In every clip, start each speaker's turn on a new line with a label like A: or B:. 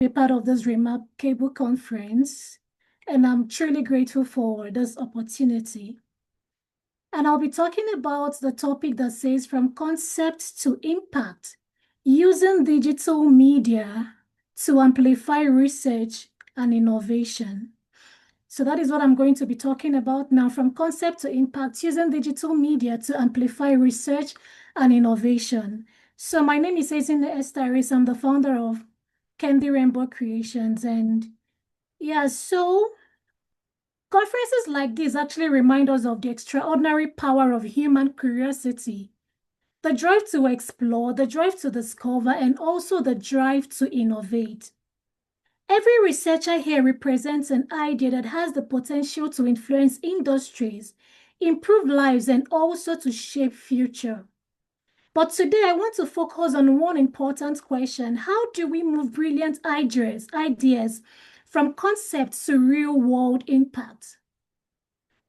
A: be part of this remarkable conference, and I'm truly grateful for this opportunity. And I'll be talking about the topic that says from concept to impact, using digital media to amplify research and innovation. So that is what I'm going to be talking about now, from concept to impact, using digital media to amplify research and innovation. So my name is Ezinne Esther. Arisa. I'm the founder of Candy Rainbow Creations. And yeah, so conferences like this actually remind us of the extraordinary power of human curiosity, the drive to explore, the drive to discover, and also the drive to innovate. Every researcher here represents an idea that has the potential to influence industries, improve lives, and also to shape future. But today I want to focus on one important question. How do we move brilliant ideas from concept to real-world impact?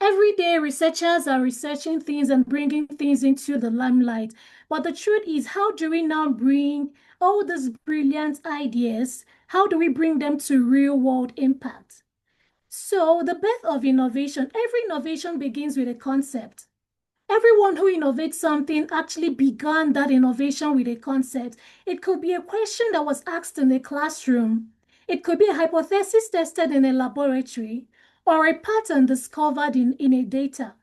A: Every day, researchers are researching things and bringing things into the limelight. But the truth is, how do we now bring all these brilliant ideas, how do we bring them to real-world impact? So the birth of innovation, every innovation begins with a concept. Everyone who innovates something actually began that innovation with a concept. It could be a question that was asked in a classroom. It could be a hypothesis tested in a laboratory, or a pattern discovered in a data.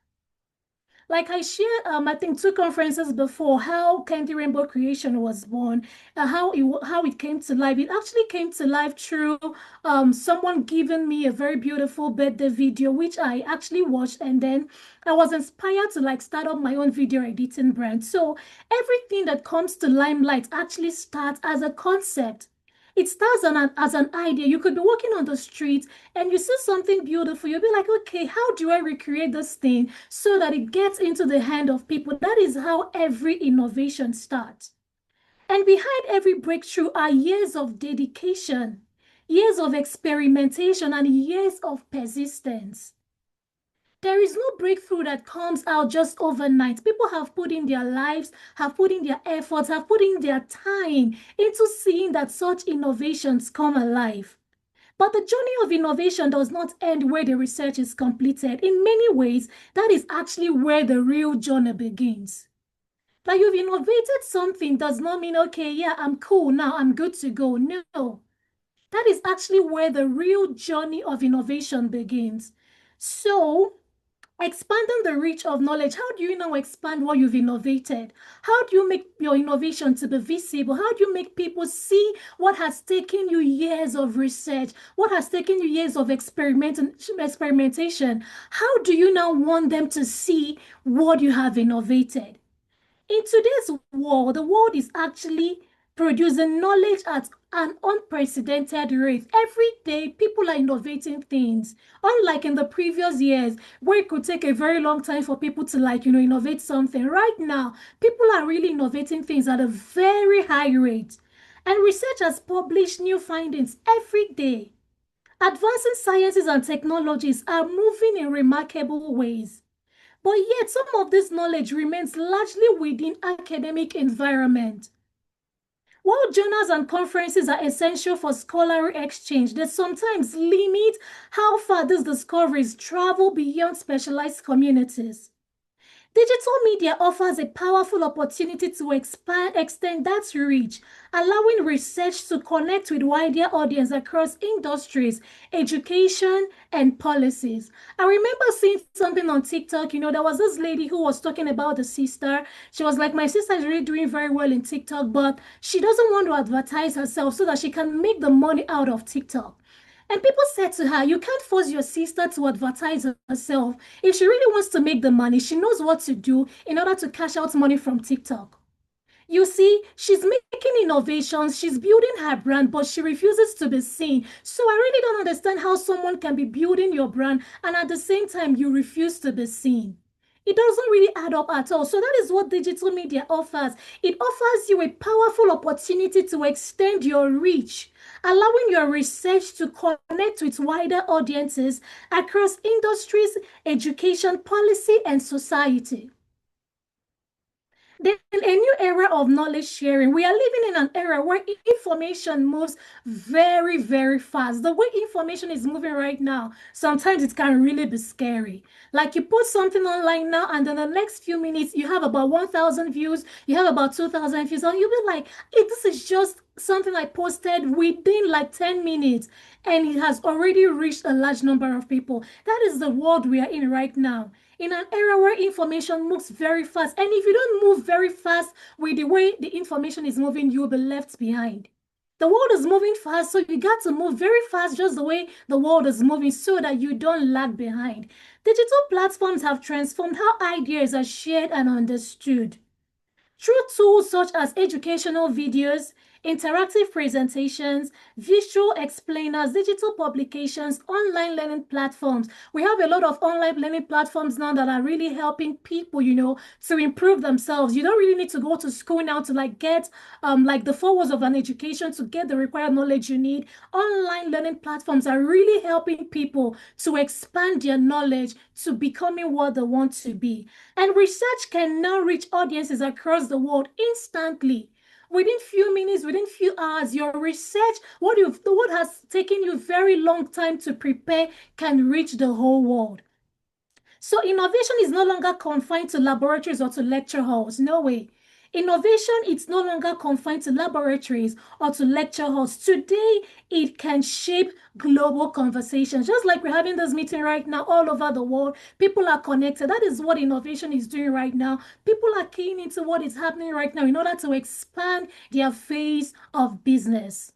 A: Like I shared, I think 2 conferences before, how Candy Rainbow Creation was born, how it came to life. It actually came to life through someone giving me a very beautiful birthday video, which I actually watched, and then I was inspired to like start up my own video editing brand. So everything that comes to limelight actually starts as a concept. It starts as an idea. You could be walking on the street and you see something beautiful. You'll be like, okay, how do I recreate this thing so that it gets into the hand of people? That is how every innovation starts. And behind every breakthrough are years of dedication, years of experimentation, and years of persistence. There is no breakthrough that comes out just overnight. People have put in their lives, have put in their efforts, have put in their time into seeing that such innovations come alive. But the journey of innovation does not end where the research is completed. In many ways, that is actually where the real journey begins. Like you've innovated something does not mean, okay, yeah, I'm cool now, I'm good to go. No, that is actually where the real journey of innovation begins. So, expanding the reach of knowledge. How do you now expand what you've innovated? How do you make your innovation to be visible? How do you make people see what has taken you years of research, what has taken you years of experimentation? How do you now want them to see what you have innovated? In today's world, the world is actually producing knowledge at an unprecedented rate. Every day, people are innovating things. Unlike in the previous years, where it could take a very long time for people to innovate something. Right now, people are really innovating things at a very high rate. And research has published new findings every day. Advancing sciences and technologies are moving in remarkable ways. But yet, some of this knowledge remains largely within academic environment. While journals and conferences are essential for scholarly exchange, they sometimes limit how far these discoveries travel beyond specialized communities. Digital media offers a powerful opportunity to extend that reach, allowing research to connect with wider audience across industries, education, and policies. I remember seeing something on TikTok. There was this lady who was talking about the sister. She was like, my sister is really doing very well in TikTok, but she doesn't want to advertise herself so that she can make the money out of TikTok. And people said to her, you can't force your sister to advertise herself. If she really wants to make the money, she knows what to do in order to cash out money from TikTok. You see, she's making innovations, she's building her brand, but she refuses to be seen. So I really don't understand how someone can be building your brand and at the same time you refuse to be seen. It doesn't really add up at all. So that is what digital media offers. It offers you a powerful opportunity to extend your reach, allowing your research to connect with wider audiences across industries, education, policy, and society. Then a new era of knowledge sharing. We are living in an era where information moves very, very fast. The way information is moving right now, sometimes it can really be scary. Like you put something online now, and in the next few minutes, you have about 1,000 views, you have about 2,000 views, and you'll be like, hey, this is just something I posted within like 10 minutes, and it has already reached a large number of people. That is the world we are in right now, in an era where information moves very fast. And if you don't move very fast with the way the information is moving, you'll be left behind. The world is moving fast, so you got to move very fast just the way the world is moving so that you don't lag behind. Digital platforms have transformed how ideas are shared and understood. Through tools such as educational videos, interactive presentations, visual explainers, digital publications, online learning platforms. We have a lot of online learning platforms now that are really helping people, to improve themselves. You don't really need to go to school now to like get like the 4 walls of an education to get the required knowledge you need. Online learning platforms are really helping people to expand their knowledge to becoming what they want to be. And research can now reach audiences across the world instantly. Within few minutes, within few hours, your research, what has taken you very long time to prepare, can reach the whole world. So innovation is no longer confined to laboratories or to lecture halls. No way. Innovation is no longer confined to laboratories or to lecture halls. Today, it can shape global conversations. Just like we're having this meeting right now all over the world, people are connected. That is what innovation is doing right now. People are keying into what is happening right now in order to expand their phase of business.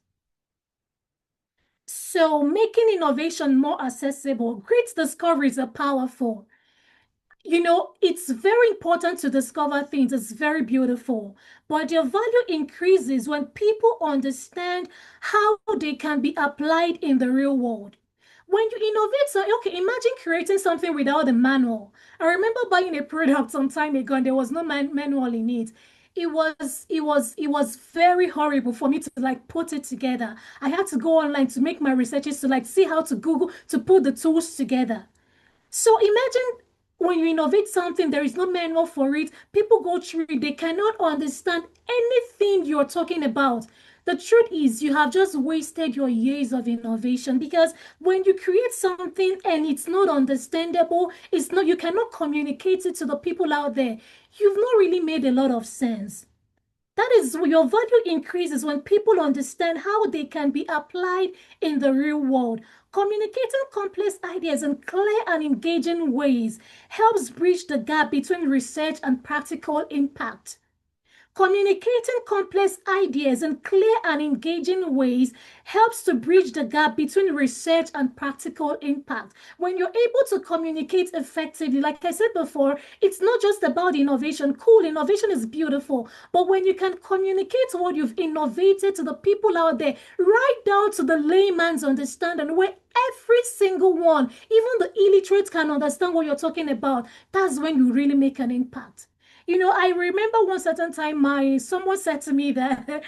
A: So making innovation more accessible, great discoveries are powerful. It's very important to discover things. It's very beautiful. But their value increases when people understand how they can be applied in the real world. When you innovate, so okay, imagine creating something without a manual. I remember buying a product some time ago and there was no manual in it. It was very horrible for me to like put it together. I had to go online to make my researches to like see how to Google to put the tools together. So imagine when you innovate something, there is no manual for it. People go through it, they cannot understand anything you're talking about. The truth is, you have just wasted your years of innovation because when you create something and it's not understandable, you cannot communicate it to the people out there. You've not really made a lot of sense. That is, your value increases when people understand how they can be applied in the real world. Communicating complex ideas in clear and engaging ways helps bridge the gap between research and practical impact. Communicating complex ideas in clear and engaging ways helps to bridge the gap between research and practical impact. When you're able to communicate effectively, like I said before, it's not just about innovation. Cool, innovation is beautiful, but when you can communicate what you've innovated to the people out there, right down to the layman's understanding, where every single one, even the illiterate, can understand what you're talking about, that's when you really make an impact. I remember one certain time someone said to me that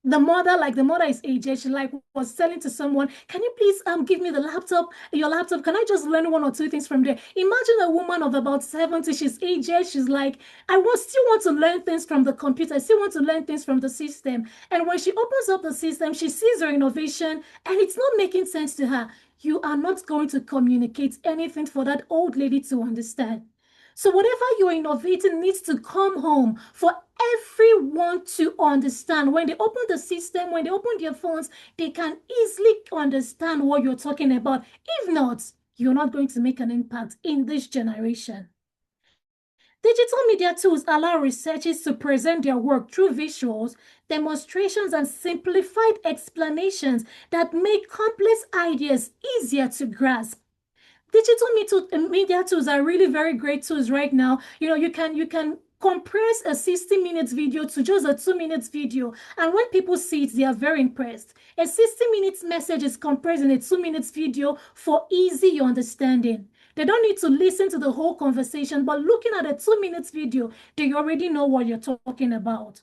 A: the mother is aged. She like was selling to someone, can you please give me your laptop? Can I just learn one or two things from there? Imagine a woman of about 70, she's aged, she's like, still want to learn things from the computer, I still want to learn things from the system. And when she opens up the system, she sees her innovation and it's not making sense to her. You are not going to communicate anything for that old lady to understand. So whatever you're innovating needs to come home for everyone to understand. When they open the system, when they open their phones, they can easily understand what you're talking about. If not, you're not going to make an impact in this generation. Digital media tools allow researchers to present their work through visuals, demonstrations, and simplified explanations that make complex ideas easier to grasp. Digital media tools are really very great tools right now. You can compress a 60 minutes video to just a 2 minutes video. And when people see it, they are very impressed. A 60 minutes message is compressed in a 2 minutes video for easy understanding. They don't need to listen to the whole conversation, but looking at a 2 minutes video, they already know what you're talking about.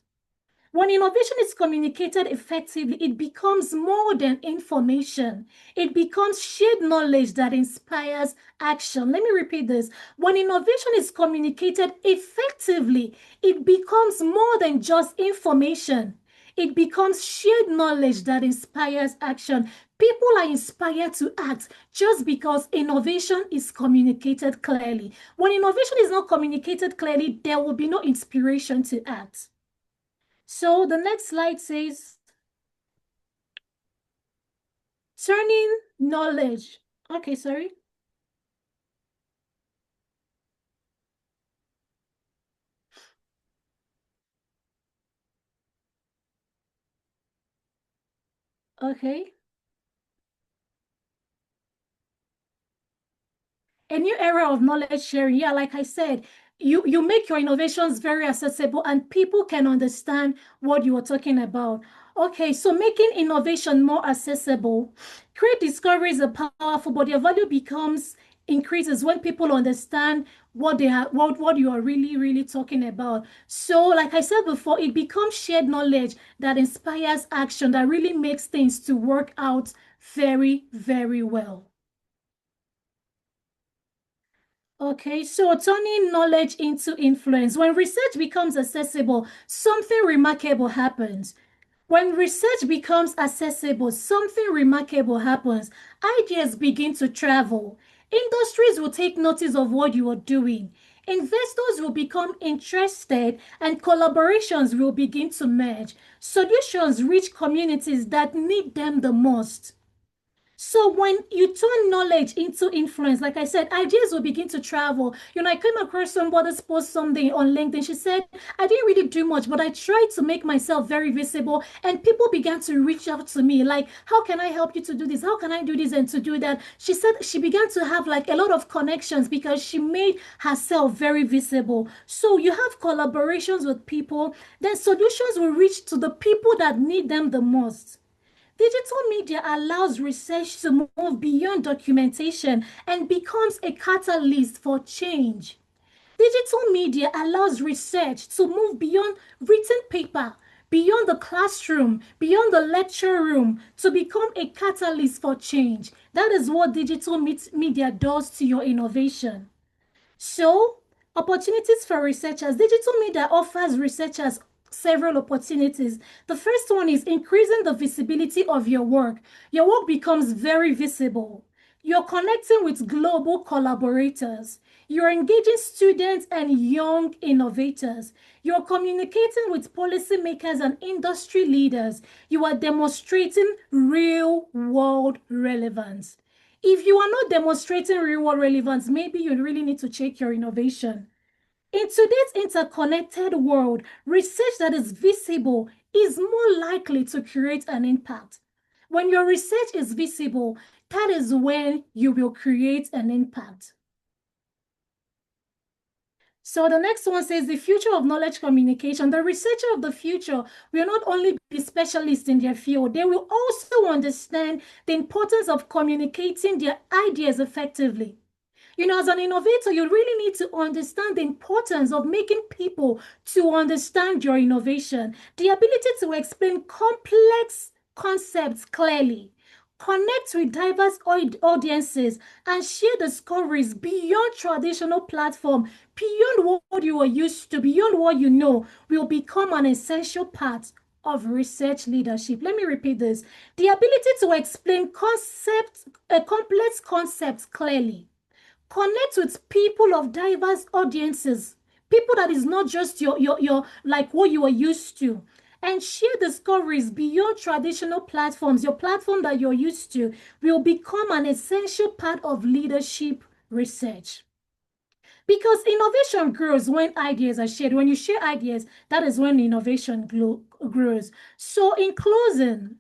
A: When innovation is communicated effectively, it becomes more than information. It becomes shared knowledge that inspires action. Let me repeat this. When innovation is communicated effectively, it becomes more than just information. It becomes shared knowledge that inspires action. People are inspired to act just because innovation is communicated clearly. When innovation is not communicated clearly, there will be no inspiration to act. So the next slide says, turning knowledge. Okay, sorry. Okay. A new era of knowledge sharing. Yeah, like I said, you make your innovations very accessible and people can understand what you are talking about. Okay, so making innovation more accessible, create discoveries are powerful, but their value becomes increases when people understand what they are, what you are really talking about. So, like I said before, it becomes shared knowledge that inspires action, that really makes things to work out very well. Okay, so turning knowledge into influence. When research becomes accessible, something remarkable happens. When research becomes accessible, something remarkable happens. Ideas begin to travel. Industries will take notice of what you are doing. Investors will become interested and collaborations will begin to merge. Solutions reach communities that need them the most. So when you turn knowledge into influence, like I said, ideas will begin to travel. I came across somebody's post something on LinkedIn. She said, I didn't really do much, but I tried to make myself very visible. And people began to reach out to me, like, how can I help you to do this? How can I do this and to do that? She said she began to have like a lot of connections because she made herself very visible. So you have collaborations with people, then solutions will reach to the people that need them the most. Digital media allows research to move beyond documentation and becomes a catalyst for change. Digital media allows research to move beyond written paper, beyond the classroom, beyond the lecture room, to become a catalyst for change. That is what digital media does to your innovation. So, opportunities for researchers. Digital media offers researchers several opportunities. The first one is increasing the visibility of your work. Your work becomes very visible. You're connecting with global collaborators. You're engaging students and young innovators. You're communicating with policymakers and industry leaders. You are demonstrating real world relevance. If you are not demonstrating real world relevance, maybe you really need to check your innovation. In today's interconnected world, research that is visible is more likely to create an impact. When your research is visible, that is when you will create an impact. So the next one says the future of knowledge communication. The researcher of the future will not only be specialists in their field, they will also understand the importance of communicating their ideas effectively. As an innovator, you really need to understand the importance of making people to understand your innovation, the ability to explain complex concepts clearly, connect with diverse audiences, and share discoveries beyond traditional platform, beyond what you are used to, beyond what you know, will become an essential part of research leadership. Let me repeat this. The ability to explain complex concepts clearly, connect with people of diverse audiences, people that is not just your like what you are used to, and share discoveries beyond traditional platforms. Your platform that you're used to will become an essential part of leadership research. Because innovation grows when ideas are shared. When you share ideas, that is when innovation grows. So, in closing,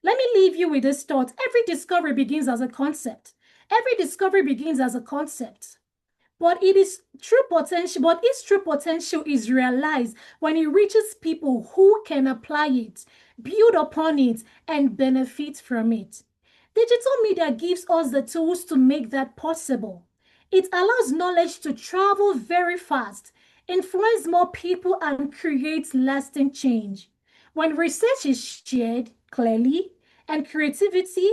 A: let me leave you with this thought. Every discovery begins as a concept. Every discovery begins as a concept. But its true potential is realized when it reaches people who can apply it, build upon it, and benefit from it. Digital media gives us the tools to make that possible. It allows knowledge to travel very fast. influence more people, and create lasting change. When research is shared clearly and creativity,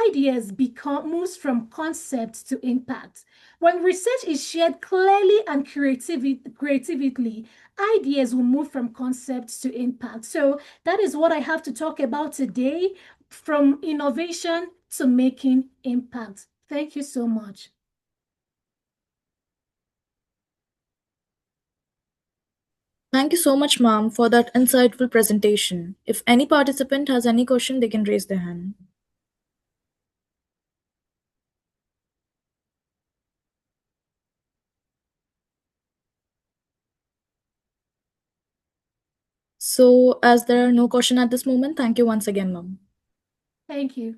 A: ideas become moves from concept to impact. When research is shared clearly and creatively, ideas will move from concept to impact. So that is what I have to talk about today, from innovation to making impact. Thank you so much.
B: Thank you so much, ma'am, for that insightful presentation. If any participant has any question, they can raise their hand. So, as there are no question at this moment, thank you once again, ma'am.
A: Thank you.